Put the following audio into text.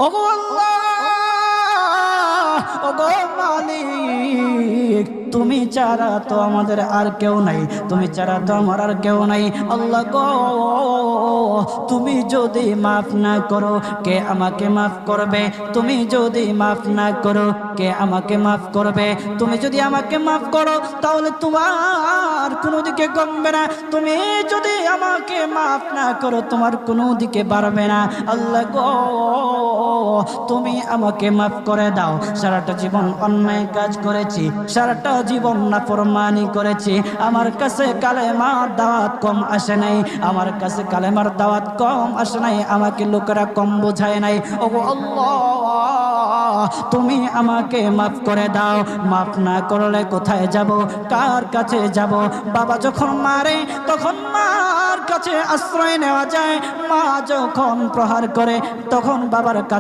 ওগো আল্লাহ, ওগো মালিক, তুমি ছাড়া তো আমাদের আর কেউ নাই, তুমি ছাড়া তো আমার আর কেউ নাই। আল্লাহ গো, তুমি যদি মাফ না করো কে আমাকে মাফ করবে? তুমি যদি মাফ না করো কে আমাকে মাফ করবে? তুমি যদি আমাকে মাফ করো তাহলে তোমার কোনো দিকে কমবে না, তুমি যদি আমাকে মাফ না করো তোমার কোনো দিকে বাড়বে না। আল্লাহ গো, তুমি আমাকে মাফ করে দাও। সারাটা জীবন অন্যায় কাজ করেছি, সারাটা জীবন নাফরমানি করেছি, আমার কাছে কালেমার দাওয়াত কম আসে নাই, আমার কাছে কালেমার দাওয়াত কম আসে নাই, আমাকে লোকেরা কম বোঝায় নাই। ওগো আল্লাহ, তুমি আমাকে মাফ করে দাও। মাফ না করলে কোথায় যাব, কার কাছে যাব? বাবা যখন মারে তখন মার কাছে আশ্রয় নেওয়া যায়, মা যখন প্রহার করে তখন বাবার কাছে